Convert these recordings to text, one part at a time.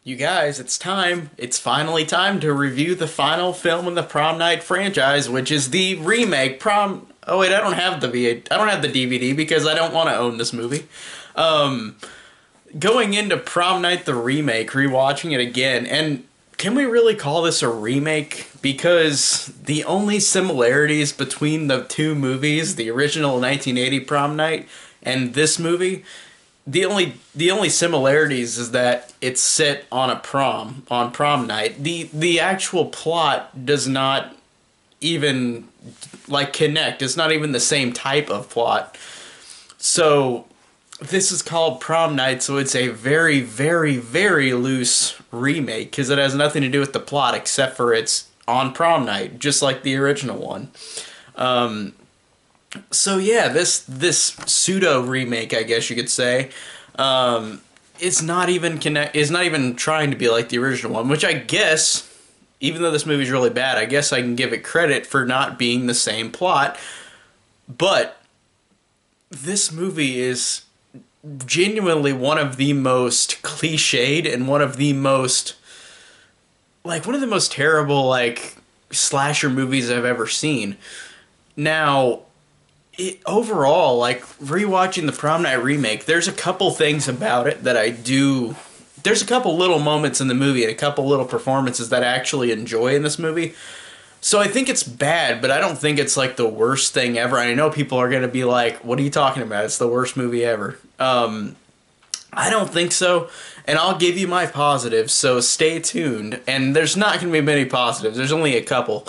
You guys, it's time. It's finally time to review the final film in the Prom Night franchise, which is the remake Prom. Oh wait, I don't have the I don't have the DVD because I don't want to own this movie. Um, Going into Prom Night the remake, rewatching it again, and can we really call this a remake? Because the only similarities between the two movies, the original 1980 Prom Night and this movie, the only similarities is that it's set on prom night. The actual plot does not even connect. It's not even the same type of plot. So this is called Prom Night, so it's a very, very, very loose remake because it has nothing to do with the plot except for it's on prom night, just like the original one. So yeah, this pseudo remake, I guess you could say, is not even trying to be like the original one, which I guess, even though this movie's really bad, I guess I can give it credit for not being the same plot. But this movie is genuinely one of the most cliched and one of the most terrible slasher movies I've ever seen. Now, overall, rewatching the Prom Night remake, there's a couple things about it that I do. There's a couple little moments in the movie and a couple little performances that I actually enjoy in this movie. So I think it's bad, but I don't think it's the worst thing ever. And I know people are going to be like, what are you talking about? It's the worst movie ever. I don't think so. And I'll give you my positives, so stay tuned. And there's not going to be many positives. There's only a couple.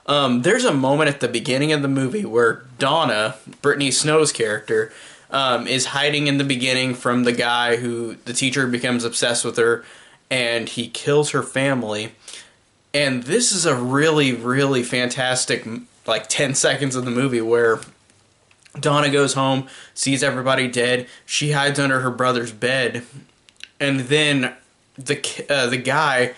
There's a moment at the beginning of the movie where Donna, Brittany Snow's character, is hiding in the beginning from the guy who, the teacher becomes obsessed with her, and he kills her family. And this is a really, really fantastic, 10 seconds of the movie where Donna goes home, sees everybody dead, she hides under her brother's bed, and then the guy...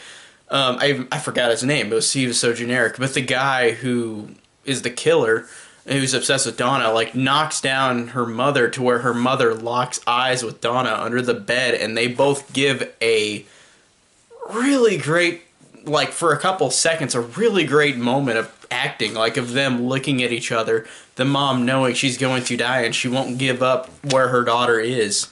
I forgot his name. He was so generic. But the guy who is the killer, who's obsessed with Donna, knocks down her mother to where her mother locks eyes with Donna under the bed, and they both give a really great, for a couple seconds, a really great moment of acting, of them looking at each other, the mom knowing she's going to die and she won't give up where her daughter is.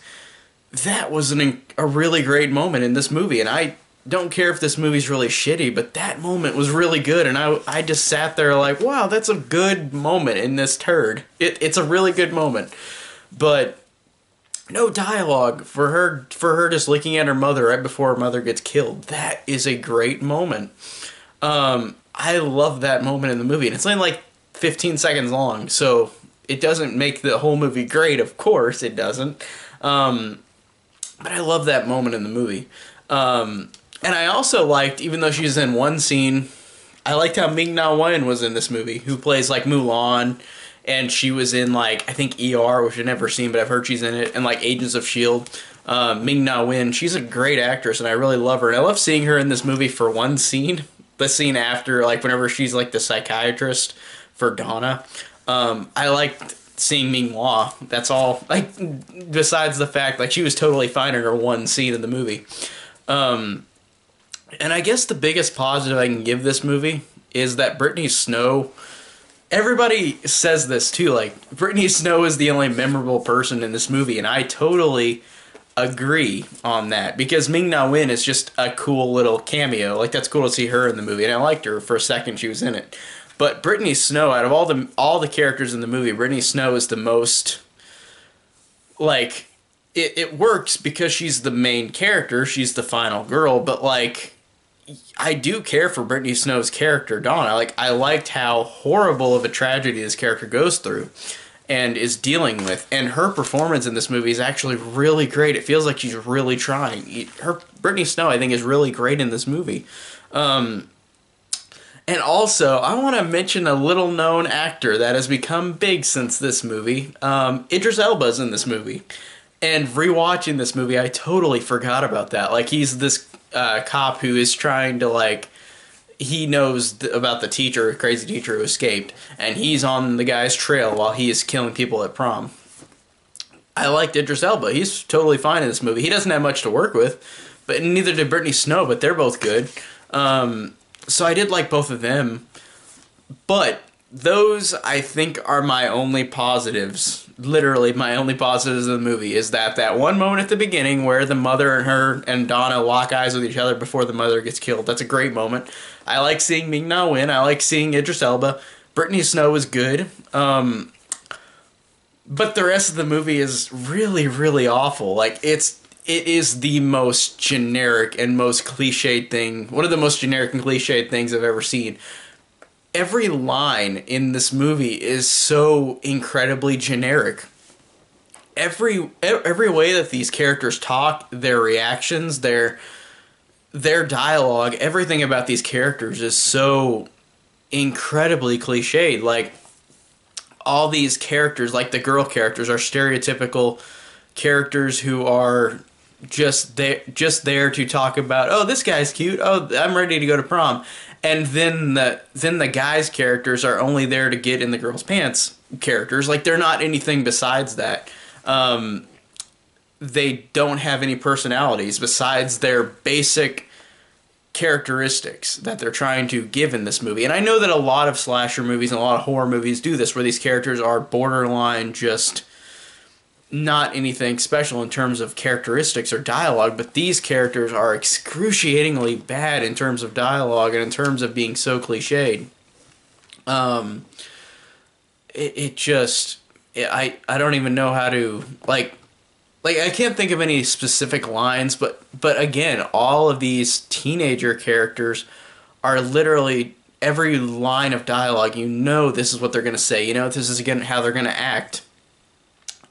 That was a really great moment in this movie, and I don't care if this movie's really shitty, but that moment was really good, and I just sat there wow, that's a good moment in this turd. It's a really good moment. But no dialogue for her just looking at her mother right before her mother gets killed. That is a great moment. I love that moment in the movie, and it's only 15 seconds long, so it doesn't make the whole movie great, of course it doesn't. But I love that moment in the movie. And I also liked, even though she's in one scene, I liked how Ming-Na Wen was in this movie, who plays Mulan, and she was in I think ER, which I've never seen, but I've heard she's in it, and Agents of S.H.I.E.L.D. Ming-Na Wen, she's a great actress, and I really love her, and I love seeing her in this movie for one scene, the scene after, whenever she's the psychiatrist for Donna. I liked seeing Ming-Na, that's all, besides the fact, she was totally fine in her one scene in the movie. And I guess the biggest positive I can give this movie is that Brittany Snow, everybody says this too, Brittany Snow is the only memorable person in this movie, and I totally agree on that, because Ming-Na Wen is just a cool little cameo. That's cool to see her in the movie, and I liked her for a second she was in it. But Brittany Snow, out of all the characters in the movie, Brittany Snow is the most, it works because she's the main character, she's the final girl, but I do care for Brittany Snow's character, Donna. I liked how horrible of a tragedy this character goes through and is dealing with. And her performance in this movie is actually really great. It feels like she's really trying. Brittany Snow, I think, is really great in this movie. And also, I want to mention a little-known actor that has become big since this movie. Idris Elba's in this movie. And rewatching this movie, I totally forgot about that. He's this cop who is trying to, he knows about the teacher, crazy teacher who escaped, and he's on the guy's trail while he is killing people at prom. I liked Idris Elba. He's totally fine in this movie. He doesn't have much to work with, but neither did Brittany Snow, but they're both good. So I did like both of them. But those, I think, are my only positives. Literally, my only positives of the movie is that one moment at the beginning where the mother and her and Donna lock eyes with each other before the mother gets killed. That's a great moment. I like seeing Ming-Na win. I like seeing Idris Elba. Brittany Snow is good. But the rest of the movie is really, really awful. Like, it is the most generic and most cliched thing. One of the most generic and cliched things I've ever seen. Every line in this movie is so incredibly generic. Every way that these characters talk, their reactions, their dialogue, everything about these characters is so incredibly cliched. Like, all these characters, like the girl characters, are stereotypical characters who are just there to talk about, oh, this guy's cute, oh, I'm ready to go to prom. And then the guys' characters are only there to get in the girls' pants characters. Like, they're not anything besides that. They don't have any personalities besides their basic characteristics that they're trying to give in this movie. And I know that a lot of slasher movies and a lot of horror movies do this, where these characters are borderline just not anything special in terms of characteristics or dialogue, but these characters are excruciatingly bad in terms of dialogue and in terms of being so cliched. I don't even know how to, like I can't think of any specific lines, but again, all of these teenager characters are literally, every line of dialogue, you know this is what they're going to say, you know this is again how they're going to act.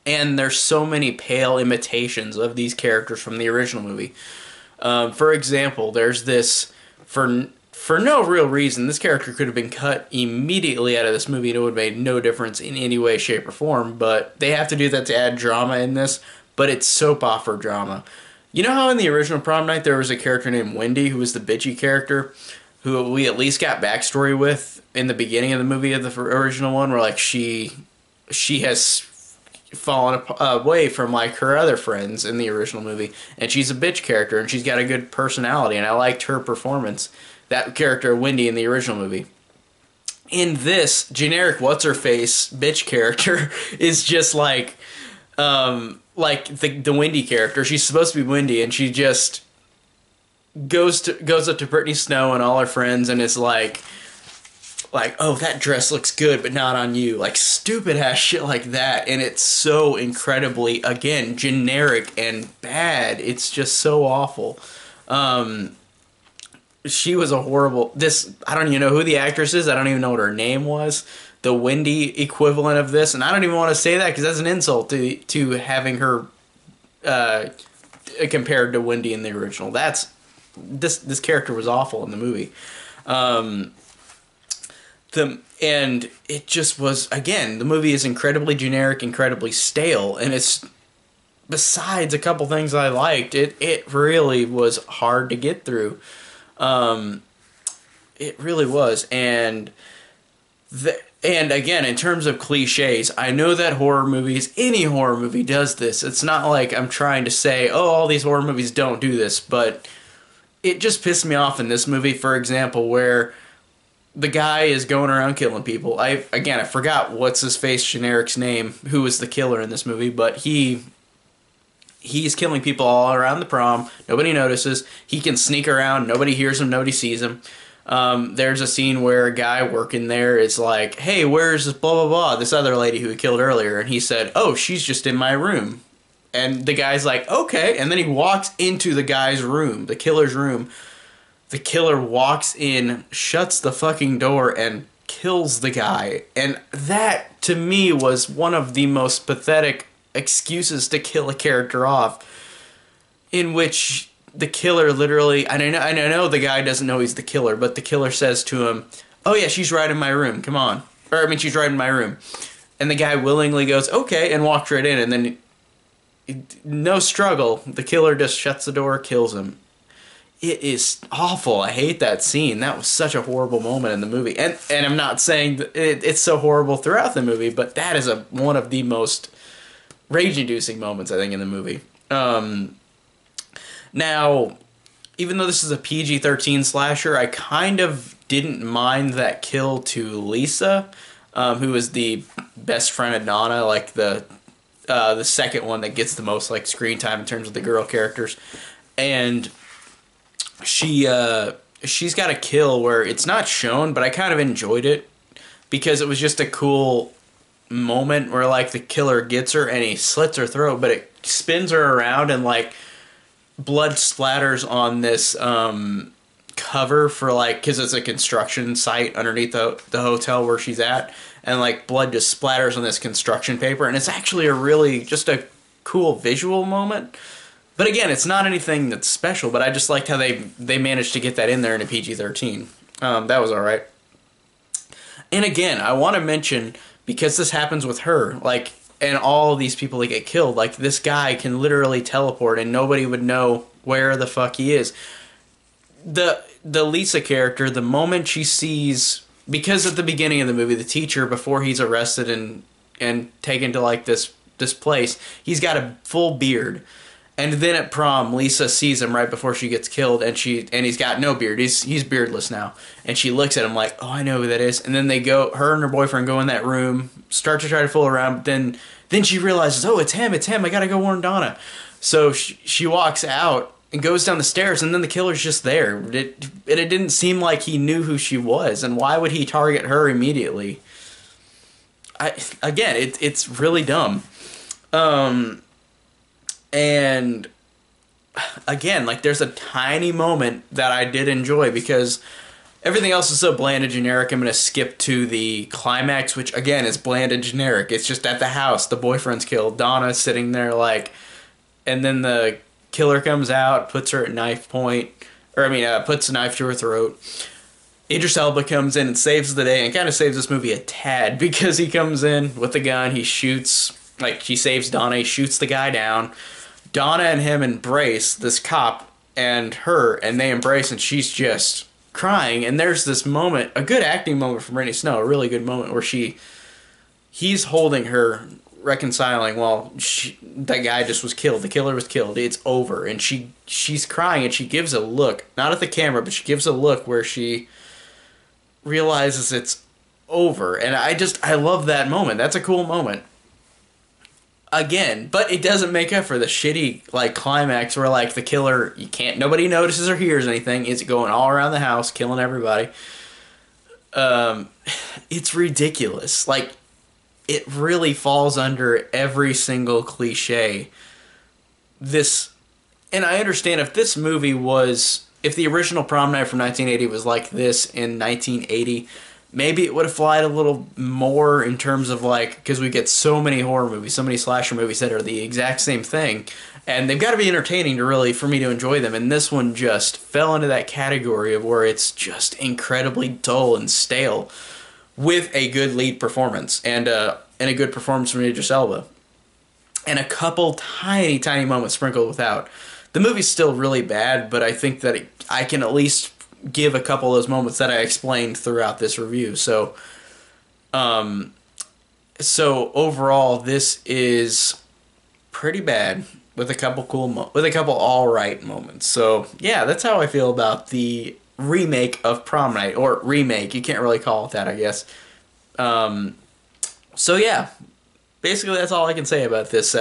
And there's so many pale imitations of these characters from the original movie. For example, there's this, for no real reason, this character could have been cut immediately out of this movie and it would have made no difference in any way, shape, or form. But they have to do that to add drama in this, but it's soap opera drama. You know how in the original Prom Night there was a character named Wendy who was the bitchy character, who we at least got backstory with in the beginning of the movie of the original one, where like she has fallen away from like her other friends in the original movie, and she's a bitch character and she's got a good personality, and I liked her performance, that character Wendy in the original movie. In this, generic what's-her-face bitch character is just like the Wendy character. She's supposed to be Wendy, and she just goes up to Brittany Snow and all her friends and is like, oh, that dress looks good, but not on you. Like, stupid ass shit like that. And it's so incredibly, again, generic and bad. It's just so awful. She was a horrible, I don't even know who the actress is. I don't even know what her name was. The Wendy equivalent of this. And I don't even want to say that because that's an insult to having her compared to Wendy in the original. This character was awful in the movie. And it just was, again, the movie is incredibly generic, incredibly stale, and it's, besides a couple things I liked, it really was hard to get through. It really was, and again, in terms of cliches, I know that horror movies, any horror movie does this. It's not like I'm trying to say, oh, all these horror movies don't do this, but it just pissed me off in this movie, for example, where the guy is going around killing people. I forgot what's his face generic's name, who was the killer in this movie, but he's killing people all around the prom. Nobody notices. He can sneak around. Nobody hears him. Nobody sees him. There's a scene where a guy working there is like, hey, where's this blah, blah, blah, this other lady who he killed earlier? And he said, oh, she's just in my room. And the guy's like, okay. And then he walks into the guy's room, the killer's room. The killer walks in, shuts the fucking door, and kills the guy. And that, to me, was one of the most pathetic excuses to kill a character off, in which the killer literally, I know the guy doesn't know he's the killer, but the killer says to him, oh yeah, she's right in my room, come on. She's right in my room. And the guy willingly goes, okay, and walks right in, and then, no struggle, the killer just shuts the door, kills him. It is awful. I hate that scene. That was such a horrible moment in the movie. And I'm not saying that it's so horrible throughout the movie, but that is one of the most rage-inducing moments, I think, in the movie. Now, even though this is a PG-13 slasher, I kind of didn't mind that kill to Lisa, who is the best friend of Donna, like the second one that gets the most like screen time in terms of the girl characters, and she's got a kill where it's not shown, but I kind of enjoyed it because it was just a cool moment where like the killer gets her and he slits her throat, but it spins her around and like blood splatters on this cover for like, because it's a construction site underneath the hotel where she's at, and like blood just splatters on this construction paper, and it's actually a really just a cool visual moment. But again, it's not anything that's special, but I just liked how they managed to get that in there in a PG-13. That was alright. And again, I want to mention, because this happens with her, like, and all of these people that get killed, like, this guy can literally teleport and nobody would know where the fuck he is. The Lisa character, the moment she sees, because at the beginning of the movie, the teacher, before he's arrested and taken to, like, this place, he's got a full beard. And then at prom, Lisa sees him right before she gets killed, and he's got no beard. He's beardless now. And she looks at him like, oh, I know who that is. And then her and her boyfriend go in that room, start to try to fool around, but then she realizes, oh, it's him, I gotta go warn Donna. So she walks out and goes down the stairs, and then the killer's just there. It didn't seem like he knew who she was, and why would he target her immediately? It's really dumb. And again, like, there's a tiny moment that I did enjoy because everything else is so bland and generic. I'm going to skip to the climax, which again is bland and generic. It's just at the house, the boyfriend's killed, Donna's sitting there like, and then the killer comes out, puts her at knife point, puts a knife to her throat. Idris Elba comes in and saves the day, and kind of saves this movie a tad because he comes in with a gun, he shoots, like, he saves Donna, he shoots the guy down. Donna and him embrace, this cop and her, and they embrace, and she's just crying. And there's this moment, a good acting moment from Brittany Snow, a really good moment where he's holding her, reconciling while that guy just was killed. The killer was killed. It's over. And she's crying, and she gives a look, not at the camera, but she gives a look where she realizes it's over. And I love that moment. That's a cool moment. Again, but it doesn't make up for the shitty, like, climax where, like, the killer, nobody notices or hears anything. It's going all around the house, killing everybody. It's ridiculous. Like, it really falls under every single cliche. And I understand if this movie if the original Prom Night from 1980 was like this in 1980, maybe it would have flied a little more in terms of, like, because we get so many horror movies, so many slasher movies that are the exact same thing, and they've got to be entertaining for me to enjoy them, and this one just fell into that category of where it's just incredibly dull and stale, with a good lead performance, and a good performance from Idris Elba, and a couple tiny, tiny moments sprinkled without. The movie's still really bad, but I think that I can at least give a couple of those moments that I explained throughout this review. So overall, this is pretty bad with a couple all right moments. So yeah, that's how I feel about the remake of Prom Night, or remake. You can't really call it that, I guess. So yeah, basically that's all I can say about this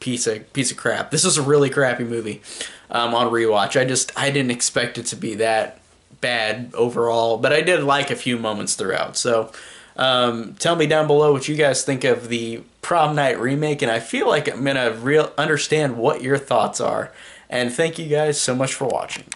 piece of crap. This is a really crappy movie on rewatch. I didn't expect it to be that bad overall, but I did like a few moments throughout. So tell me down below what you guys think of the Prom Night remake, and I feel like I'm gonna understand what your thoughts are. And thank you guys so much for watching.